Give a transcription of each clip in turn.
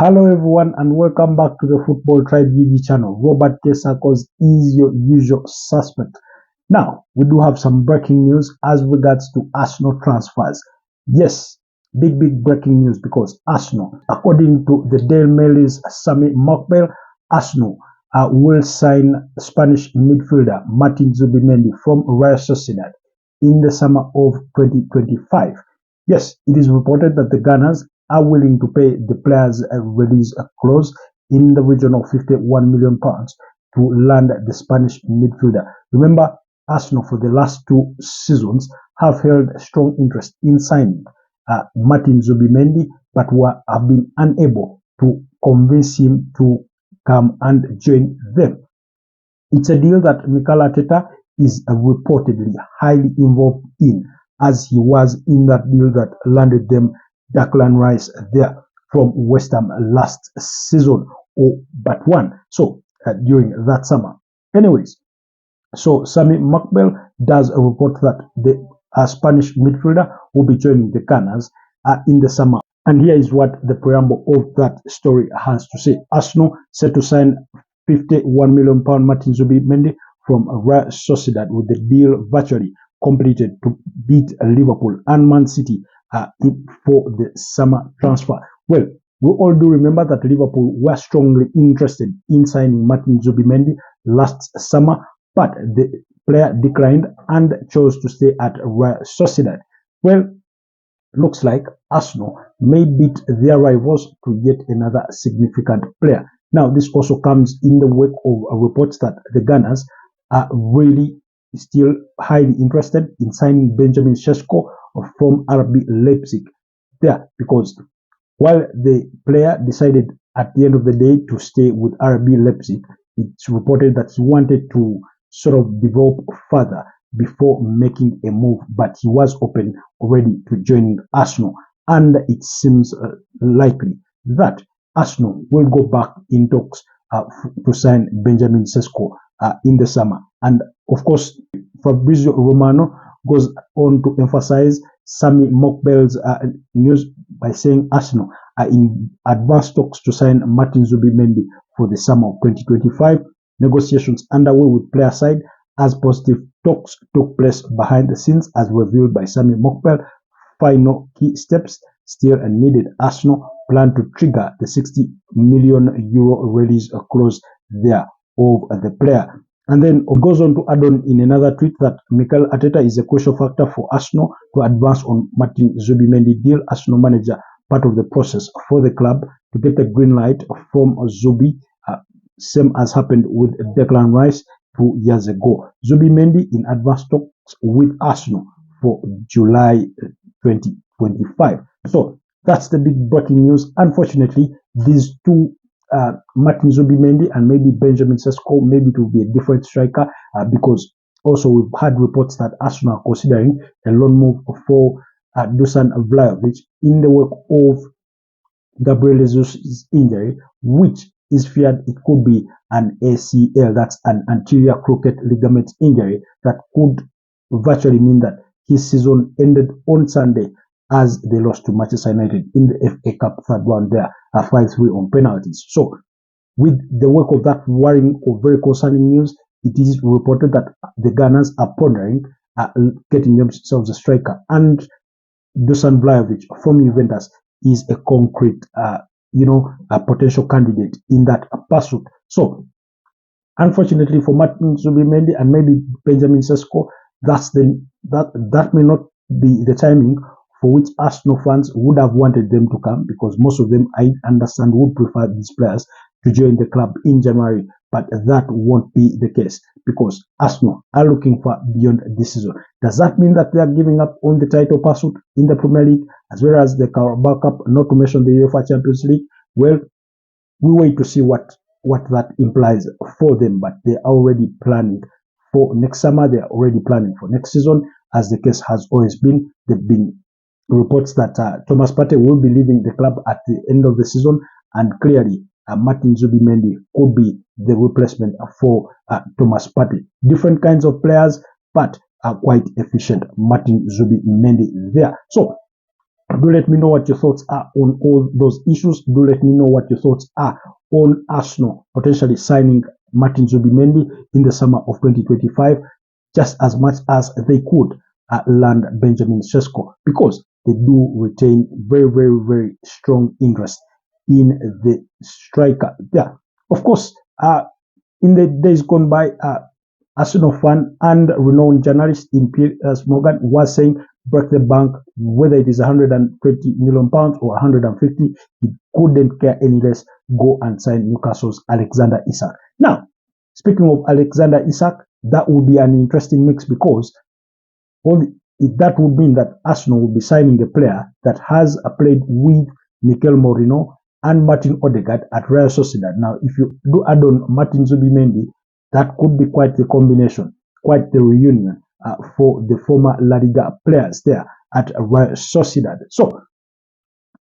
Hello everyone and welcome back to the Football Tribe UG channel. Robert Kesakos is your usual suspect. Now, we do have some breaking news as regards to Arsenal transfers. Yes, big breaking news because Arsenal, according to the Daily Mail's Sami Mokbel, Arsenal will sign Spanish midfielder Martin Zubimendi from Real Sociedad in the summer of 2025. Yes, it is reported that the Gunners are willing to pay the player's release clause in the region of £51 million to land the Spanish midfielder. Remember, Arsenal for the last two seasons have held strong interest in signing Martin Zubimendi, but have been unable to convince him to come and join them. It's a deal that Mikel Arteta is reportedly highly involved in, as he was in that deal that landed them Declan Rice there from West Ham last season, or but one. So during that summer. Anyways, so Sami Mokbel does report that the Spanish midfielder will be joining the Gunners in the summer. And here is what the preamble of that story has to say. Arsenal set to sign £51 million Martin Zubimendi from Real Sociedad, with the deal virtually completed to beat Liverpool and Man City for the summer transfer. Well, we all do remember that Liverpool were strongly interested in signing Martin Zubimendi last summer, but the player declined and chose to stay at Real Sociedad. Well, looks like Arsenal may beat their rivals to yet another significant player. Now, this also comes in the wake of reports that the Gunners are really still highly interested in signing Benjamin Sesko from RB Leipzig there, because while the player decided at the end of the day to stay with RB Leipzig, it's reported that he wanted to sort of develop further before making a move, but he was open already to joining Arsenal, and it seems likely that Arsenal will go back in talks to sign Benjamin Sesko in the summer. And of course, Fabrizio Romano goes on to emphasize Sami Mokbel's news by saying Arsenal are in advanced talks to sign Martin Zubimendi for the summer of 2025. Negotiations underway with player side as positive talks took place behind the scenes, as revealed by Sami Mokbel. Final key steps still needed. Arsenal plan to trigger the €60 million release clause there of the player. And then it goes on to add on in another tweet that Mikel Arteta is a crucial factor for Arsenal to advance on Martin Zubimendi deal. Arsenal manager part of the process for the club to get the green light from Zubi, same as happened with Declan Rice 2 years ago. Zubimendi in advanced talks with Arsenal for July 2025. So that's the big breaking news. Unfortunately, these two, Martin Zubimendi and maybe Benjamin Sesko, maybe it will be a different striker, because also we've had reports that Arsenal are considering a loan move for Dusan Vlahovic in the wake of Gabriel Jesus' injury, which is feared it could be an ACL, that's an anterior cruciate ligament injury, that could virtually mean that his season ended on Sunday as they lost to Manchester United in the FA Cup third round there, 5-3 on penalties. So, with the wake of that worrying or very concerning news, it is reported that the Gunners are pondering getting themselves a striker, and Dusan Vlahovic from Juventus is a concrete, a potential candidate in that pursuit. So, unfortunately for Martin Zubimendi and maybe Benjamin Sesko, that may not be the timing for which Arsenal fans would have wanted them to come, because most of them, I understand, would prefer these players to join the club in January, but that won't be the case because Arsenal are looking for beyond this season. Does that mean that they are giving up on the title pursuit in the Premier League as well as the Carabao Cup, not to mention the UEFA Champions League? Well, we wait to see what that implies for them, but they are already planning for next summer. They are already planning for next season, as the case has always been. There've been reports that Thomas Partey will be leaving the club at the end of the season, and clearly Martin Zubimendi could be the replacement for Thomas Partey. Different kinds of players, but quite efficient. Martin Zubimendi there. So Do let me know what your thoughts are on all those issues. Do let me know what your thoughts are on Arsenal potentially signing Martin Zubimendi in the summer of 2025, just as much as they could land Benjamin Sesko, because they do retain very, very, very strong interest in the striker. Yeah, of course, in the days gone by, Arsenal fan and renowned journalist in Piers Morgan was saying, break the bank, whether it is 120 million pounds or 150, he couldn't care any less. Go and sign Newcastle's Alexander Isak. Now, speaking of Alexander Isak, that would be an interesting mix, because that would mean that Arsenal will be signing a player that has played with Mikel Merino and Martin Odegaard at Real Sociedad. Now, if you do add on Martin Zubimendi, that could be quite the combination, quite the reunion for the former La Liga players there at Real Sociedad. So,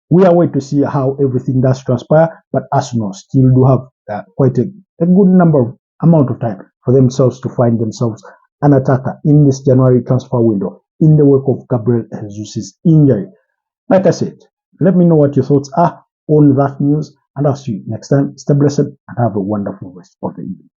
we are waiting to see how everything does transpire, but Arsenal still do have quite a good amount of time for themselves to find themselves an attacker in this January transfer window in the wake of Gabriel Jesus' injury. Like I said, let me know what your thoughts are on that news, and I'll see you next time. Stay blessed and have a wonderful rest of the evening.